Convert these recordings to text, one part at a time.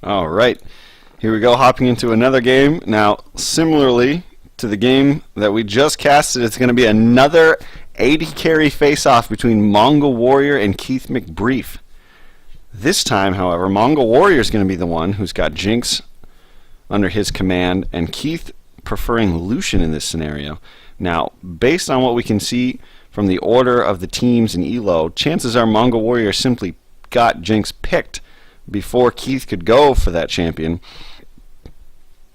All right, here we go, hopping into another game. Now, similarly to the game that we just casted, it's going to be another AD carry face-off between Mongol Warrior and Keith McBrief. This time, however, Mongol Warrior is going to be the one who's got Jinx under his command, and Keith preferring Lucian in this scenario. Now, based on what we can see from the order of the teams in ELO, chances are Mongol Warrior simply got Jinx picked before Keith could go for that champion.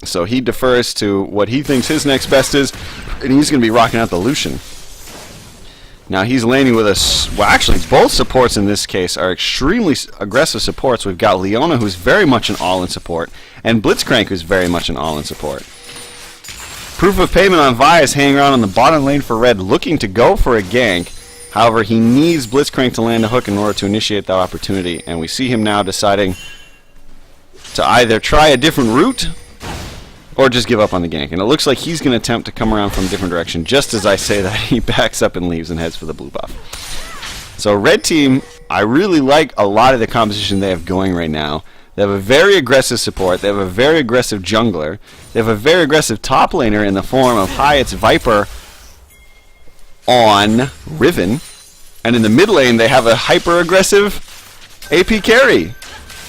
So he defers to what he thinks his next best is, and he's going to be rocking out the Lucian. Now he's laning with us. Well, actually, both supports in this case are extremely aggressive supports. We've got Leona, who's very much an all-in support, and Blitzcrank, who's very much an all-in support. Proof of Payment on Vi is hanging around on the bottom lane for red, looking to go for a gank. However, he needs Blitzcrank to land a hook in order to initiate that opportunity, and we see him now deciding to either try a different route or just give up on the gank. And it looks like he's going to attempt to come around from a different direction. Just as I say that, he backs up and leaves and heads for the blue buff. So red team, I really like a lot of the composition they have going right now. They have a very aggressive support. They have a very aggressive jungler. They have a very aggressive top laner in the form of Hyatt's Viper on Riven. And in the mid lane, they have a hyper-aggressive AP carry.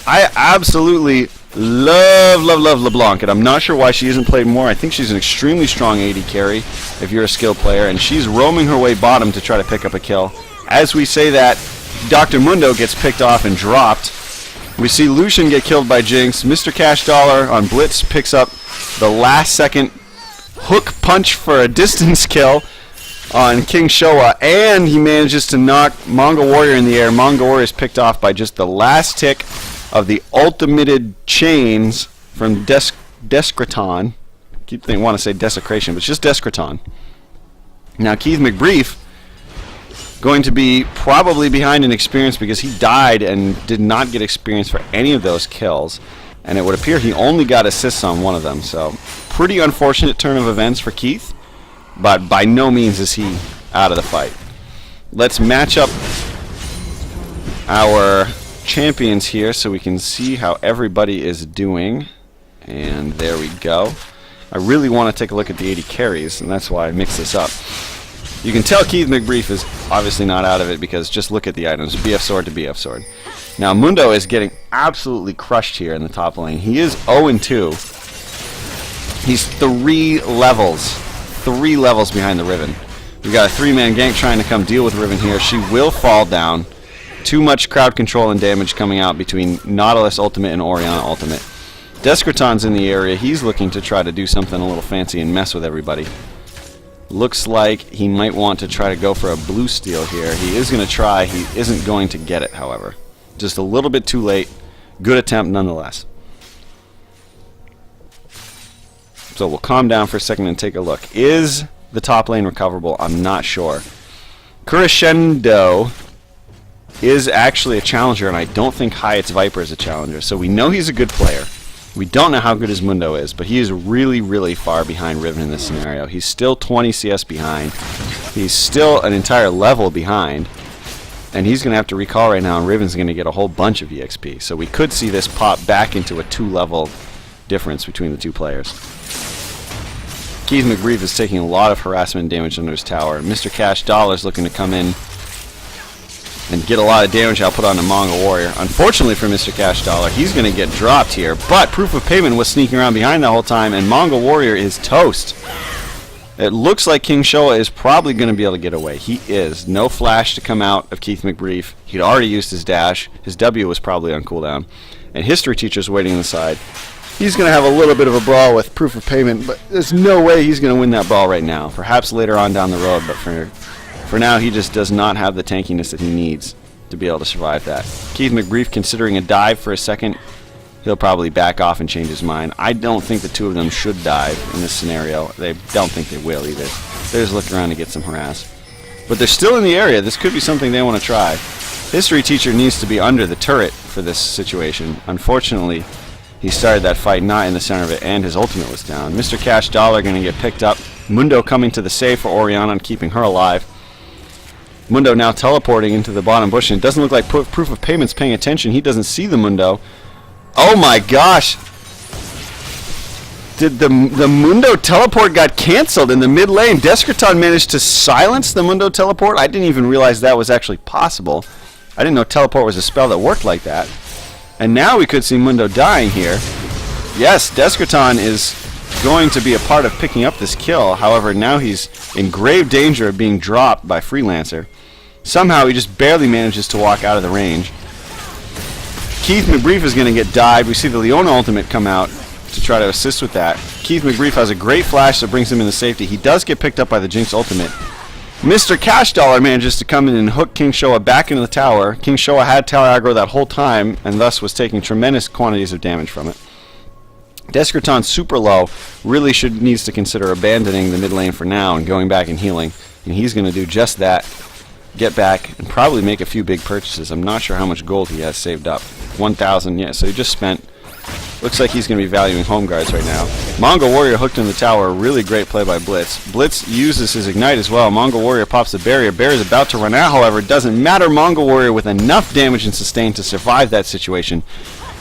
I absolutely love LeBlanc, and I'm not sure why she isn't played more. I think she's an extremely strong AD carry if you're a skilled player, and she's roaming her way bottom to try to pick up a kill. As we say that, Dr. Mundo gets picked off and dropped. We see Lucian get killed by Jinx. Mr. Cash Dollar on Blitz picks up the last second hook punch for a distance kill on King Showa, and he manages to knock Mongol Warrior in the air. Mongol Warrior is picked off by just the last tick of the ultimated chains from Descraton. I want to say Desecration, but it's just Descraton. Now Keith McBrief going to be probably behind in experience because he died and did not get experience for any of those kills, and it would appear he only got assists on one of them. So pretty unfortunate turn of events for Keith, but by no means is he out of the fight. Let's match up our champions here so we can see how everybody is doing. And there we go. I really want to take a look at the 80 carries, and that's why I mixed this up. You can tell Keith McBrief is obviously not out of it because just look at the items. BF Sword to BF Sword. Now Mundo is getting absolutely crushed here in the top lane. He is 0-2. He's 3 levels behind the Riven. We've got a 3-man gank trying to come deal with Riven here. She will fall down. Too much crowd control and damage coming out between Nautilus Ultimate and Orianna Ultimate. Descraton's in the area. He's looking to try to do something a little fancy and mess with everybody. Looks like he might want to try to go for a blue steal here. He is going to try. He isn't going to get it, however. Just a little bit too late. Good attempt nonetheless. So we'll calm down for a second and take a look. Is the top lane recoverable? I'm not sure. Crescendo is actually a challenger, and I don't think Hyatt's Viper is a challenger. So we know he's a good player. We don't know how good his Mundo is, but he is really, really far behind Riven in this scenario. He's still 20 CS behind. He's still an entire level behind. And he's going to have to recall right now, and Riven's going to get a whole bunch of EXP. So we could see this pop back into a 2-level difference between the two players. Keith McBrief is taking a lot of harassment and damage under his tower. Mr. Cash Dollar's looking to come in and get a lot of damage output on the Mongol Warrior. Unfortunately for Mr. Cash Dollar, he's going to get dropped here, but Proof of Payment was sneaking around behind the whole time, and Mongol Warrior is toast. It looks like King Showa is probably going to be able to get away. He is. No flash to come out of Keith McBrief. He'd already used his dash. His W was probably on cooldown. And History Teacher's waiting on the side. He's going to have a little bit of a brawl with Proof of Payment, but there's no way he's going to win that brawl right now. Perhaps later on down the road, but for now, he just does not have the tankiness that he needs to be able to survive that. Keith McBrief considering a dive for a second. He'll probably back off and change his mind. I don't think the two of them should dive in this scenario. They don't think they will either. They're just looking around to get some harass. But they're still in the area. This could be something they want to try. History Teacher needs to be under the turret for this situation. Unfortunately, he started that fight not in the center of it, and his ultimate was down. Mr. Cash Dollar going to get picked up. Mundo coming to the save for Orianna and keeping her alive. Mundo now teleporting into the bottom bush, and it doesn't look like Proof of Payment's paying attention. He doesn't see the Mundo. Oh my gosh! Did the Mundo teleport got canceled in the mid lane? Descraton managed to silence the Mundo teleport? I didn't even realize that was actually possible. I didn't know teleport was a spell that worked like that. And now we could see Mundo dying here. Yes, Descraton is going to be a part of picking up this kill. However, now he's in grave danger of being dropped by Freelancer. Somehow he just barely manages to walk out of the range. Keith McBrief is going to get died. We see the Leona ultimate come out to try to assist with that. Keith McBrief has a great flash that brings him into safety. He does get picked up by the Jinx ultimate. Mr. Cash Dollar manages to come in and hook King Showa back into the tower. King Showa had tower aggro that whole time and thus was taking tremendous quantities of damage from it. Descraton super low, really needs to consider abandoning the mid lane for now and going back and healing. And he's going to do just that. Get back and probably make a few big purchases. I'm not sure how much gold he has saved up. 1,000, yeah, so he just spent. Looks like he's going to be valuing home guards right now. Mongol Warrior hooked in the tower. Really great play by Blitz. Blitz uses his Ignite as well. Mongol Warrior pops the barrier. Barrier is about to run out, however. It doesn't matter. Mongol Warrior, with enough damage and sustain to survive that situation,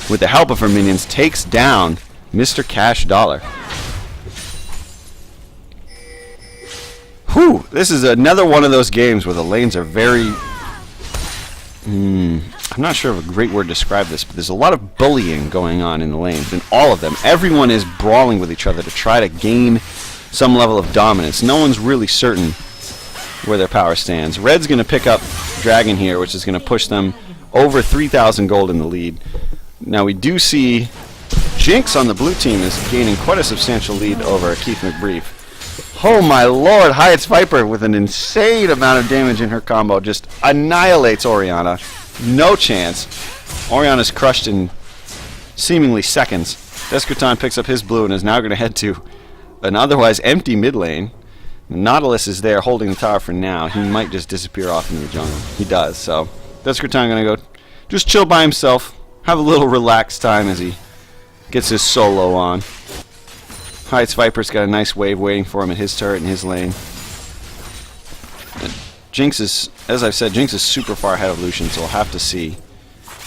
with the help of her minions, takes down Mr. Cash Dollar. Whew, this is another one of those games where the lanes are very... I'm not sure of a great word to describe this, but there's a lot of bullying going on in the lanes, in all of them. Everyone is brawling with each other to try to gain some level of dominance. No one's really certain where their power stands. Red's going to pick up Dragon here, which is going to push them over 3,000 gold in the lead. Now we do see Jinx on the blue team is gaining quite a substantial lead over Keith McBrief. Oh my lord, Hyatt's Viper with an insane amount of damage in her combo just annihilates Orianna. No chance. Orianna's crushed in seemingly seconds. Descraton picks up his blue and is now going to head to an otherwise empty mid lane. Nautilus is there holding the tower for now. He might just disappear off into the jungle. He does, so Descraton going to go just chill by himself, have a little relaxed time as he gets his solo on. Hyatt's Viper's got a nice wave waiting for him at his turret in his lane. And Jinx is, as I've said, Jinx is super far ahead of Lucian, so we'll have to see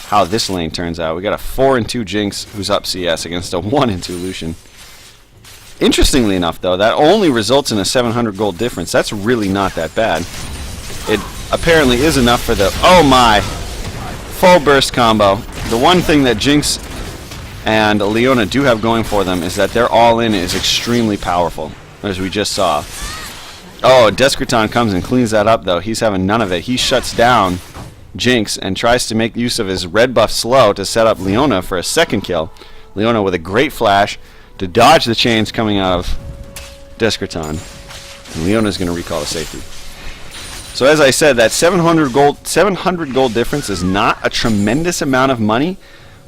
how this lane turns out. We got a 4-2 Jinx who's up CS against a 1-2 Lucian. Interestingly enough, though, that only results in a 700 gold difference. That's really not that bad. It apparently is enough for the... Oh my! Full burst combo. The one thing that Jinx and Leona do have going for them is that their all-in is extremely powerful, as we just saw. Oh, Descraton comes and cleans that up, though. He's having none of it. He shuts down Jinx and tries to make use of his red buff slow to set up Leona for a second kill. Leona with a great flash to dodge the chains coming out of Descraton. And Leona's going to recall to safety. So as I said, that 700 gold difference is not a tremendous amount of money.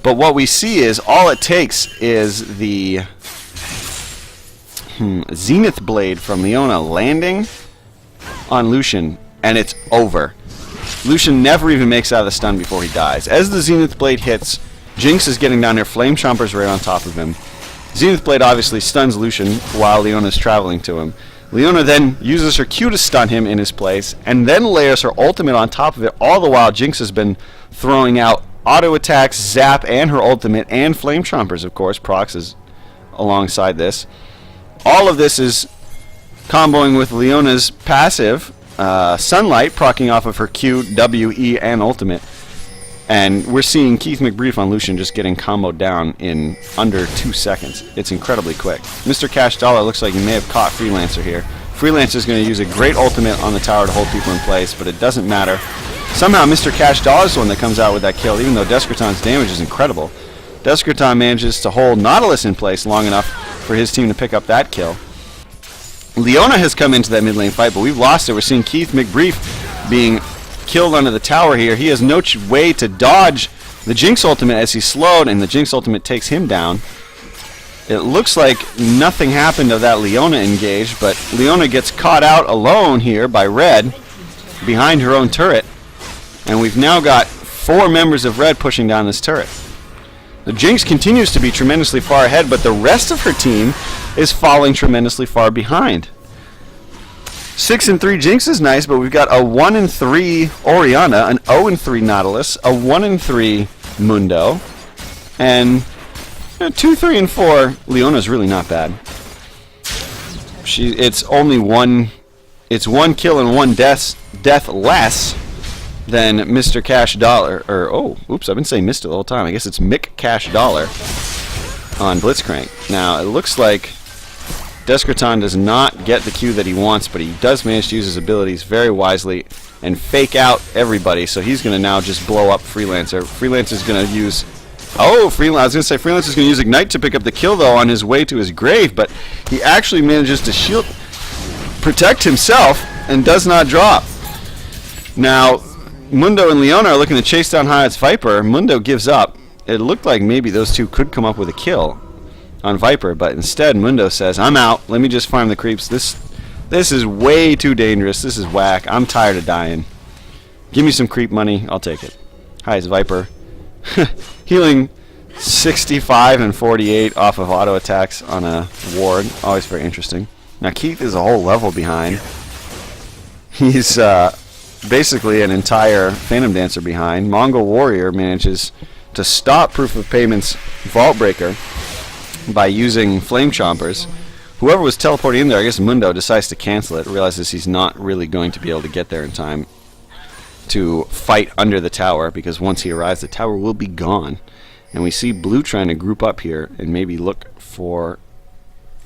But what we see is all it takes is the Zenith Blade from Leona landing on Lucian, and it's over. Lucian never even makes out of the stun before he dies. As the Zenith Blade hits, Jinx is getting down there, Flame Chompers right on top of him. Zenith Blade obviously stuns Lucian while Leona's traveling to him. Leona then uses her Q to stun him in his place, and then layers her ultimate on top of it, all the while Jinx has been throwing out auto attacks, zap, and her ultimate, and Flame Chompers, of course. Prox is alongside this. All of this is comboing with Leona's passive, Sunlight, proccing off of her Q, W, E, and ultimate. And we're seeing Keith McBrief on Lucian just getting comboed down in under 2 seconds. It's incredibly quick. Mr. Cash Dollar looks like he may have caught Freelancer here. Freelancer's going to use a great ultimate on the tower to hold people in place, but it doesn't matter. Somehow Mr. Cash Dollar's the one that comes out with that kill, even though Descraton's damage is incredible. Descraton manages to hold Nautilus in place long enough for his team to pick up that kill. Leona has come into that mid lane fight, but we've lost it. We're seeing Keith McBrief being killed under the tower here. He has no way to dodge the Jinx ultimate as he's slowed, and the Jinx ultimate takes him down. It looks like nothing happened of that Leona engage, but Leona gets caught out alone here by Red behind her own turret. And we've now got 4 members of Red pushing down this turret. The Jinx continues to be tremendously far ahead, but the rest of her team is falling tremendously far behind. 6-3 Jinx is nice, but we've got a 1-3 Orianna, an 0-3 Nautilus, a 1-3 Mundo, and 2, 3, and 4. Leona's really not bad. It's only one. It's 1 kill and 1 death less than Mr. Cash Dollar. Or oops, I've been saying Mr. the whole time. I guess it's Mick Cash Dollar on Blitzcrank. Now it looks like Descraton does not get the Q that he wants, but he does manage to use his abilities very wisely and fake out everybody. So he's going to now just blow up Freelancer. Freelancer's going to use... I was going to say Freelancer's going to use Ignite to pick up the kill, though, on his way to his grave, but he actually manages to protect himself and does not drop. Now, Mundo and Leona are looking to chase down Hyatt's Viper. Mundo gives up. It looked like maybe those two could come up with a kill on Viper, but instead Mundo says, I'm out. Let me just farm the creeps. This is way too dangerous. This is whack. I'm tired of dying. Give me some creep money. I'll take it. Hyatt's Viper. Healing 65 and 48 off of auto attacks on a ward. Always very interesting. Now Keith is a whole level behind. He's basically an entire Phantom Dancer behind. Mongol Warrior manages to stop Proof of Payment's Vault Breaker by using Flame Chompers. Whoever was teleporting in there, I guess Mundo, decides to cancel it, realizes he's not really going to be able to get there in time to fight under the tower, because once he arrives, the tower will be gone. And we see Blue trying to group up here and maybe look for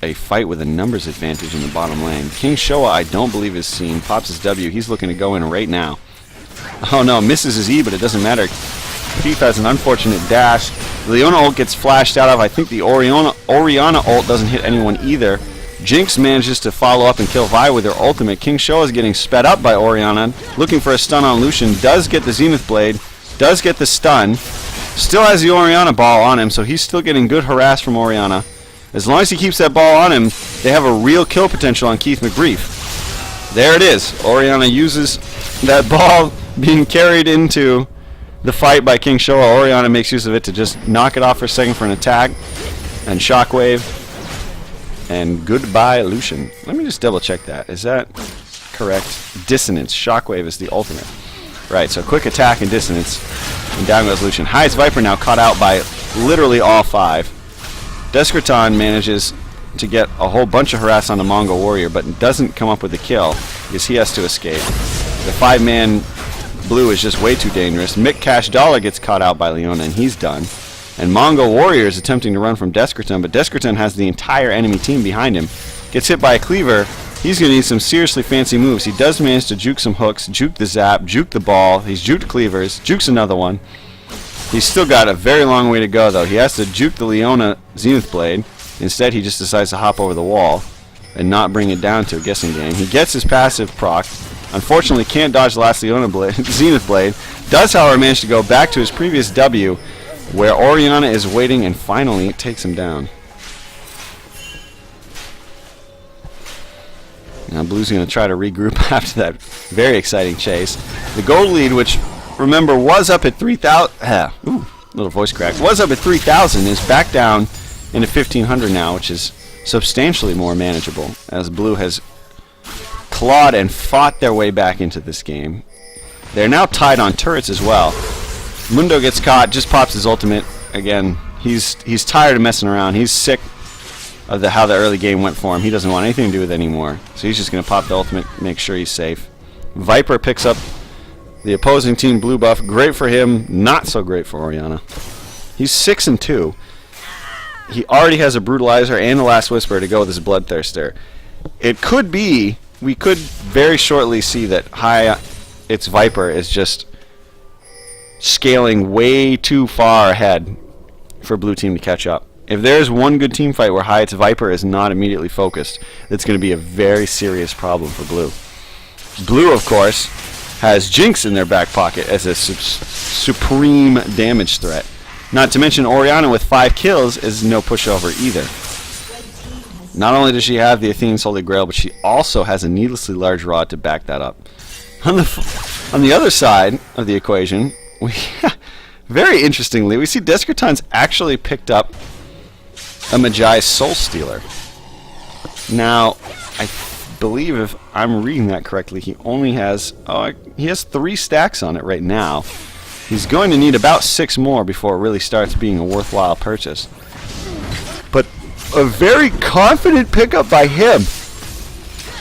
a fight with a numbers advantage in the bottom lane. King Showa, I don't believe, is seen. Pops his W. He's looking to go in right now. Oh no, misses his E, but it doesn't matter. Keith has an unfortunate dash. The Leona ult gets flashed out of. I think the Orianna ult doesn't hit anyone either. Jinx manages to follow up and kill Vi with her ultimate. King Showa is getting sped up by Orianna, looking for a stun on Lucian. Does get the Zenith Blade, does get the stun. Still has the Orianna ball on him, so he's still getting good harass from Orianna. As long as he keeps that ball on him, they have a real kill potential on Keith McBrief. There it is. Orianna uses that ball being carried into the fight by King Showa. Orianna makes use of it to just knock it off for a second for an attack. And Shockwave. And goodbye, Lucian. Let me just double check that. Is that correct? Dissonance. Shockwave is the ultimate. Right, so quick attack and dissonance. And down goes Lucian. Highest Viper now caught out by literally all 5. Descraton manages to get a whole bunch of harass on the Mongol Warrior, but doesn't come up with a kill because he has to escape. The 5-man Blue is just way too dangerous. Mick Cash Dollar gets caught out by Leona, and he's done. And Mongol Warrior is attempting to run from Descraton, but Descraton has the entire enemy team behind him. Gets hit by a cleaver. He's going to need some seriously fancy moves. He does manage to juke some hooks, juke the zap, juke the ball. He's juked cleavers, jukes another one. He's still got a very long way to go, though. He has to juke the Leona Zenith Blade. Instead, he just decides to hop over the wall and not bring it down to a guessing game. He gets his passive proc. Unfortunately, can't dodge the last Leona Zenith Blade. Does, however, manage to go back to his previous W, where Orianna is waiting and finally takes him down. Now Blue's going to try to regroup after that very exciting chase. The gold lead, which, remember, was up at 3,000... Ooh, little voice crack. Was up at 3,000, is back down into 1,500 now, which is substantially more manageable, as Blue has clawed and fought their way back into this game. They're now tied on turrets as well. Mundo gets caught, just pops his ultimate. Again, he's tired of messing around. He's sick of how the early game went for him. He doesn't want anything to do with it anymore. So he's just going to pop the ultimate, make sure he's safe. Viper picks up the opposing team blue buff. Great for him, not so great for Orianna. He's 6-2. He already has a Brutalizer and a Last Whisper to go with his Bloodthirster. It could be, we could very shortly see that its Viper is just scaling way too far ahead for Blue Team to catch up. If there's one good team fight where Hyatt's Viper is not immediately focused, it's going to be a very serious problem for Blue. Blue, of course, has Jinx in their back pocket as a supreme damage threat. Not to mention Orianna with 5 kills is no pushover either. Not only does she have the Athene's Holy Grail, but she also has a needlessly large rod to back that up. On the other side of the equation, very interestingly, we see Descraton's actually picked up a Magi Soul Stealer. Now, I believe if I'm reading that correctly, he only has he has 3 stacks on it right now. He's going to need about 6 more before it really starts being a worthwhile purchase. but a very confident pickup by him.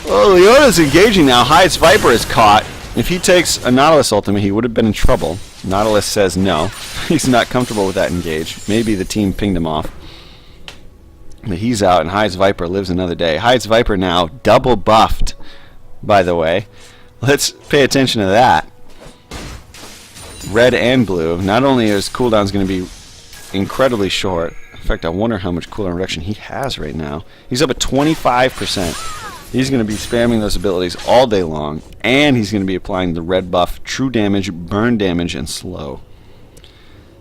Well, Leona's engaging now. Hyde's Viper is caught. If he takes a Nautilus ultimate, he would have been in trouble. Nautilus says no. He's not comfortable with that engage. Maybe the team pinged him off. But he's out, and Hyde's Viper lives another day. Hyde's Viper now double buffed, by the way. Let's pay attention to that. Red and blue. Not only is cooldowns going to be incredibly short. In fact, I wonder how much cooldown reduction he has right now. He's up at 25%. He's going to be spamming those abilities all day long, and he's going to be applying the red buff, true damage, burn damage, and slow.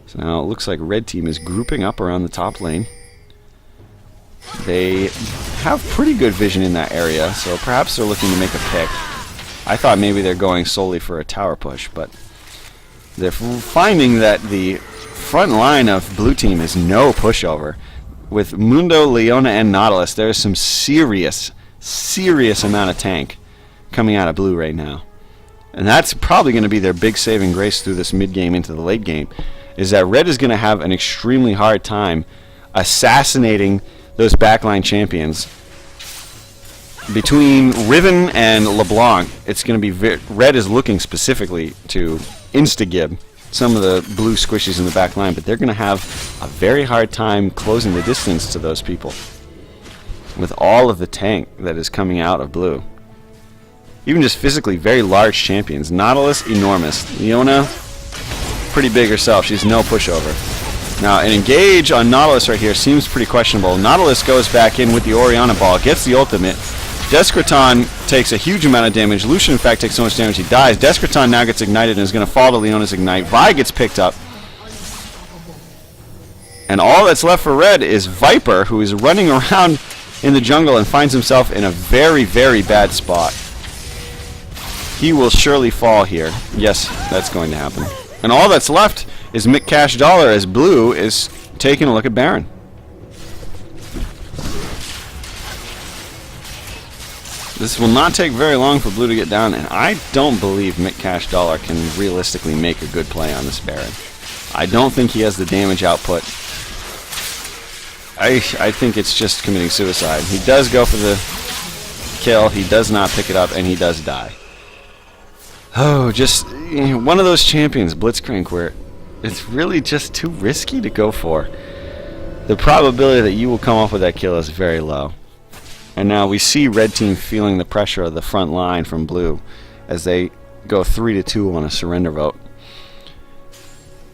So now it looks like red team is grouping up around the top lane. They have pretty good vision in that area, so perhaps they're looking to make a pick. I thought maybe they're going solely for a tower push, but they're finding that the front line of blue team is no pushover. With Mundo, Leona, and Nautilus, there's some serious amount of tank coming out of blue right now. And that's probably going to be their big saving grace through this mid game into the late game, is that red is going to have an extremely hard time assassinating those backline champions. Between Riven and LeBlanc, it's going to be red is looking specifically to insta-gib some of the blue squishies in the back line, but they're going to have a very hard time closing the distance to those people with all of the tank that is coming out of blue. Even just physically very large champions. Nautilus, enormous. Leona, pretty big herself. She's no pushover. Now, an engage on Nautilus right here seems pretty questionable. Nautilus goes back in with the Orianna ball, gets the ultimate. Descraton takes a huge amount of damage. Lucian, in fact, takes so much damage he dies. Descraton now gets ignited and is going to fall to Leona's ignite. Vi gets picked up. And all that's left for red is Viper, who is running around in the jungle and finds himself in a very, very bad spot. He will surely fall here. Yes, that's going to happen. And all that's left is Mick Cash Dollar as blue is taking a look at Baron. This will not take very long for blue to get down, and I don't believe Mick Cash Dollar can realistically make a good play on this Baron. I don't think he has the damage output. I think it's just committing suicide. He does go for the kill, he does not pick it up, and he does die. Oh, just one of those champions, Blitzcrank, where it's really just too risky to go for. The probability that you will come off with that kill is very low. And now we see red team feeling the pressure of the front line from blue as they go 3-2 on a surrender vote.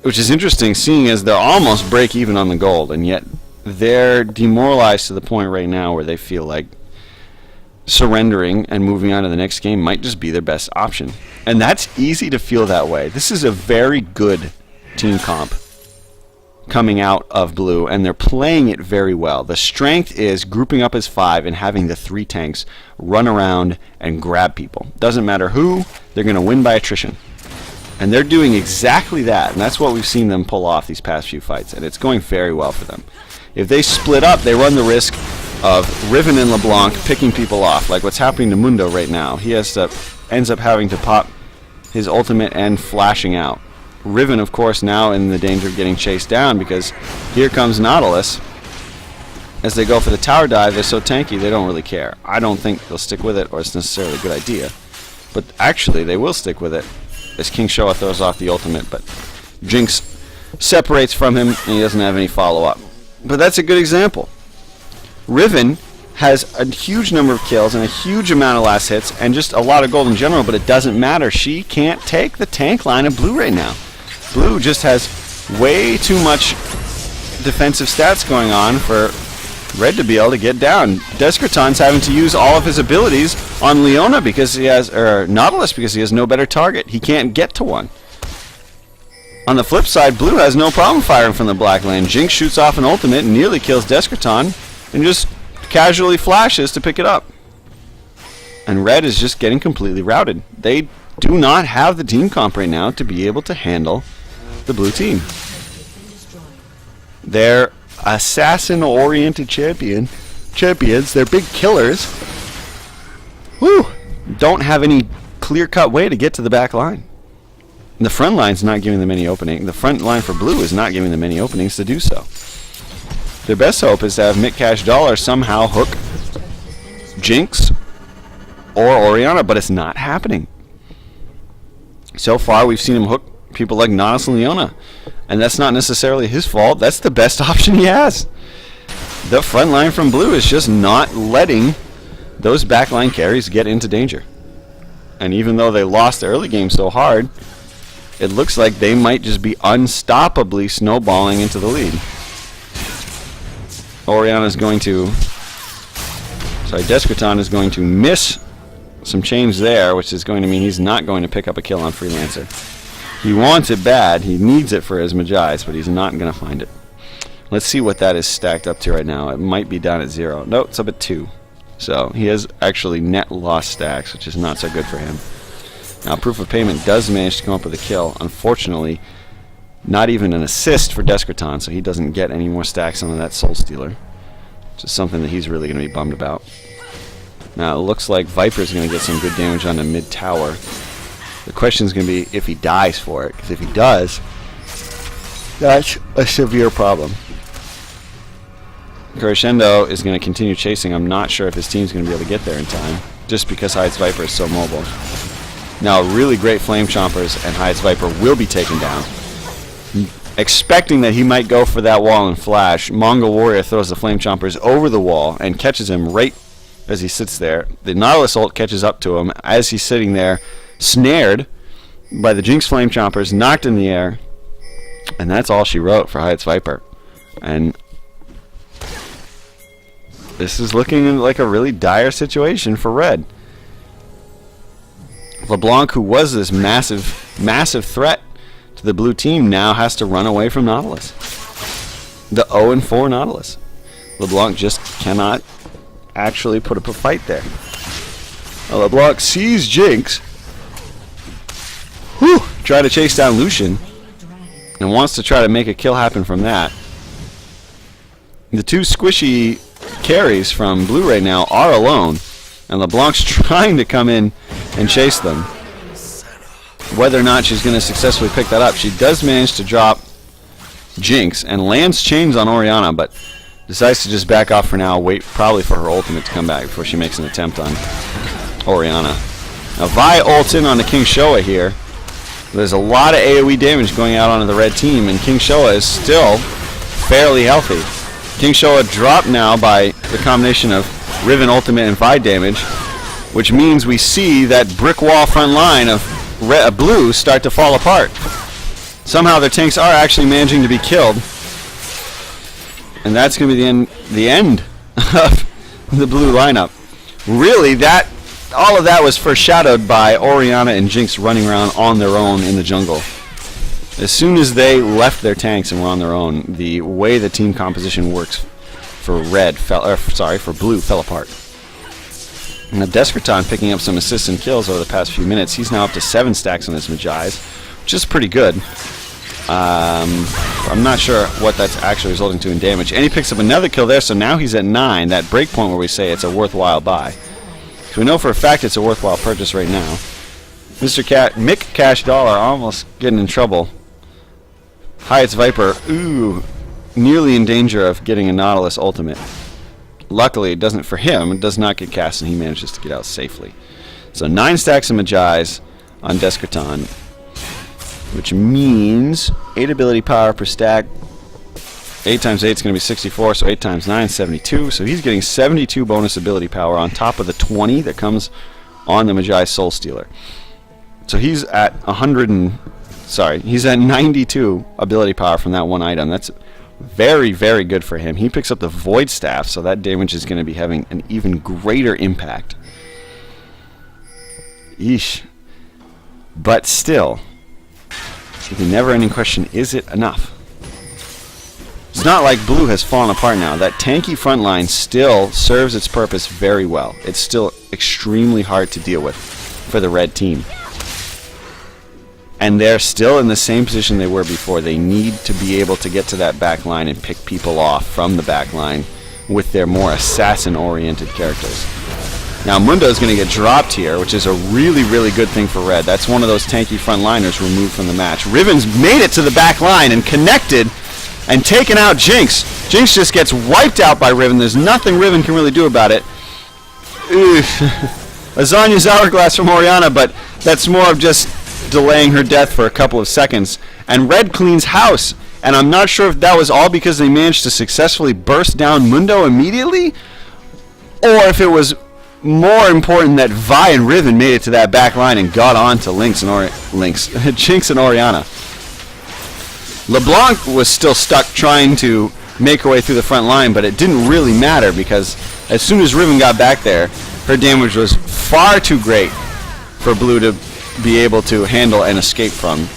Which is interesting, seeing as they're almost break even on the gold, and yet they're demoralized to the point right now where they feel like surrendering and moving on to the next game might just be their best option. And that's easy to feel that way. This is a very good team comp coming out of blue, and they're playing it very well. The strength is grouping up as 5 and having the 3 tanks run around and grab people. Doesn't matter who, they're going to win by attrition. And they're doing exactly that, and that's what we've seen them pull off these past few fights, and it's going very well for them. If they split up, they run the risk of Riven and LeBlanc picking people off, like what's happening to Mundo right now. He ends up having to pop his ultimate and flashing out. Riven, of course, now in the danger of getting chased down because here comes Nautilus. As they go for the tower dive, they're so tanky they don't really care. I don't think they'll stick with it, or it's necessarily a good idea. But actually, they will stick with it as King Showa throws off the ultimate, but Jinx separates from him and he doesn't have any follow-up. But that's a good example. Riven has a huge number of kills and a huge amount of last hits and just a lot of gold in general, but it doesn't matter. She can't take the tank line of blue right now. Blue just has way too much defensive stats going on for red to be able to get down. Descraton's having to use all of his abilities on Leona because he has, or Nautilus because he has no better target. He can't get to one. On the flip side, blue has no problem firing from the black lane. Jinx shoots off an ultimate and nearly kills Descraton and just casually flashes to pick it up. And red is just getting completely routed. They do not have the team comp right now to be able to handle the blue team. They're assassin-oriented champions. They're big killers. Woo! Don't have any clear-cut way to get to the back line. The front line's not giving them any opening. The front line for blue is not giving them any openings to do so. Their best hope is to have Mick Cash Dollar somehow hook Jinx or Orianna, but it's not happening. So far, we've seen him hook people like Nautilus and Leona, and that's not necessarily his fault. That's the best option he has. The front line from Blue is just not letting those backline carries get into danger. And even though they lost the early game so hard, it looks like they might just be unstoppably snowballing into the lead. Orianna's going to... Descraton is going to miss some chains there, which is going to mean he's not going to pick up a kill on Freelancer. He wants it bad. He needs it for his Magi's, but he's not going to find it. Let's see what that is stacked up to right now. It might be down at 0. No, it's up at 2. So he has actually net loss stacks, which is not so good for him. Now, Proof of Payment does manage to come up with a kill. Unfortunately, not even an assist for Descraton, so he doesn't get any more stacks on that Soul Stealer, which is something that he's really going to be bummed about. Now, it looks like Viper's going to get some good damage on the mid tower. The question is going to be if he dies for it, because if he does, that's a severe problem. Crescendo is going to continue chasing. I'm not sure if his team's going to be able to get there in time, just because Hides Viper is so mobile. Now, really great Flame Chompers, and Hides Viper will be taken down. Expecting that he might go for that wall and flash, Mongol Warrior throws the Flame Chompers over the wall and catches him right as he sits there. The Nautilus ult catches up to him as he's sitting there, snared by the Jinx Flame Chompers, knocked in the air, and that's all she wrote for Hides Viper. And this is looking like a really dire situation for Red. LeBlanc, who was this massive threat to the blue team, now has to run away from Nautilus. The 0-4 Nautilus. LeBlanc just cannot actually put up a fight there. Now LeBlanc sees Jinx. Try to chase down Lucian and wants to try to make a kill happen from that. The two squishy carries from Blue right now are alone, and LeBlanc's trying to come in and chase them. Whether or not she's going to successfully pick that up, she does manage to drop Jinx and lands chains on Orianna, but decides to just back off for now, wait probably for her ultimate to come back before she makes an attempt on Orianna. Now Vi ults in on the King Showa here. There's a lot of AoE damage going out onto the red team, and King Showa is still fairly healthy. King Showa dropped now by the combination of Riven ultimate and Vi damage, which means we see that brick wall front line of Blue start to fall apart. Somehow their tanks are actually managing to be killed, and that's going to be the end of the Blue lineup. Really, all of that was foreshadowed by Orianna and Jinx running around on their own in the jungle. As soon as they left their tanks and were on their own, the way the team composition works for Blue fell apart. Now Descraton picking up some assists and kills over the past few minutes. He's now up to 7 stacks on his Magi's, which is pretty good. I'm not sure what that's actually resulting to in damage. And he picks up another kill there, so now he's at 9, that break point where we say it's a worthwhile buy. So we know for a fact it's a worthwhile purchase right now. Mick Cash Dollar almost getting in trouble. Hides Viper, nearly in danger of getting a Nautilus ultimate. Luckily, it doesn't for him. It does not get cast, and he manages to get out safely. So 9 stacks of Magi's on Descraton, which means 8 ability power per stack. 8 times 8 is going to be 64, so 8 times 9 is 72. So he's getting 72 bonus ability power on top of the 20 that comes on the Magi Soul Stealer. So he's at he's at 92 ability power from that one item. That's very, very good for him. He picks up the Void Staff, so that damage is going to be having an even greater impact. Yeesh. But still, the never-ending question, is it enough? It's not like Blue has fallen apart now. That tanky front line still serves its purpose very well. It's still extremely hard to deal with for the red team. And they're still in the same position they were before. They need to be able to get to that back line and pick people off from the back line with their more assassin-oriented characters. Now Mundo's going to get dropped here, which is a really, really good thing for Red. That's one of those tanky frontliners removed from the match. Riven's made it to the back line and connected and taking out Jinx. Jinx just gets wiped out by Riven. There's nothing Riven can really do about it. Lasagna's Hourglass from Orianna, but that's more of just delaying her death for a couple of seconds. And Red cleans house, and I'm not sure if that was all because they managed to successfully burst down Mundo immediately, or if it was more important that Vi and Riven made it to that back line and got on to Jinx and Orianna. LeBlanc was still stuck trying to make her way through the front line, but it didn't really matter because as soon as Riven got back there, her damage was far too great for Blue to be able to handle and escape from.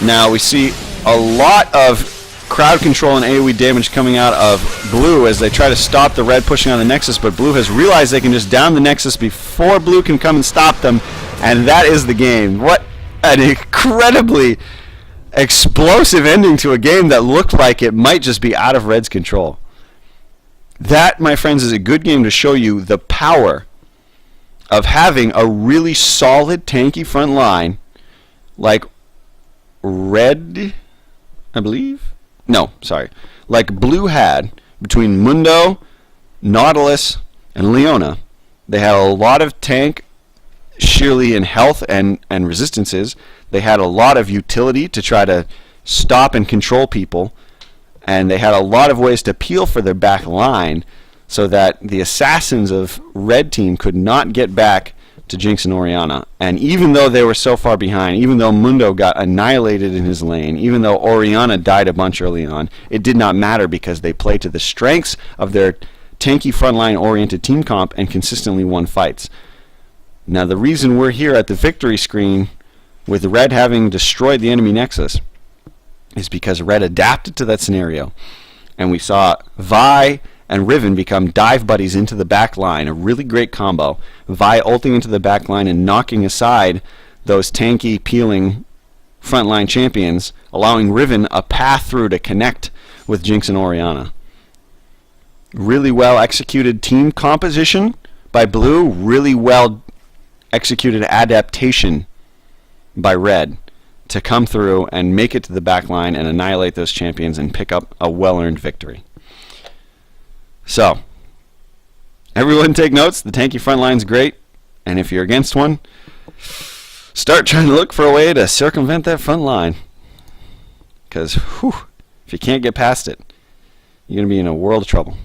Now we see a lot of crowd control and AoE damage coming out of Blue as they try to stop the Red pushing on the Nexus, but Blue has realized they can just down the Nexus before Blue can come and stop them, and that is the game. What an incredibly explosive ending to a game that looked like it might just be out of Red's control. That, my friends, is a good game to show you the power of having a really solid tanky front line like Red, I believe? No, sorry. Like Blue had between Mundo, Nautilus, and Leona. They had a lot of tank sheerly in health and resistances. They had a lot of utility to try to stop and control people, and they had a lot of ways to peel for their back line so that the assassins of Red Team could not get back to Jinx and Orianna. And even though they were so far behind, even though Mundo got annihilated in his lane, even though Orianna died a bunch early on, it did not matter because they played to the strengths of their tanky frontline oriented team comp and consistently won fights. Now the reason we're here at the victory screen with Red having destroyed the enemy Nexus is because Red adapted to that scenario, and we saw Vi and Riven become dive buddies into the back line, a really great combo. Vi ulting into the back line and knocking aside those tanky, peeling frontline champions, allowing Riven a path through to connect with Jinx and Orianna. Really well executed team composition by Blue, really well executed adaptation by Red to come through and make it to the back line and annihilate those champions and pick up a well-earned victory. So, everyone take notes. The tanky front line's great, and if you're against one, start trying to look for a way to circumvent that front line. Because, if you can't get past it, you're going to be in a world of trouble.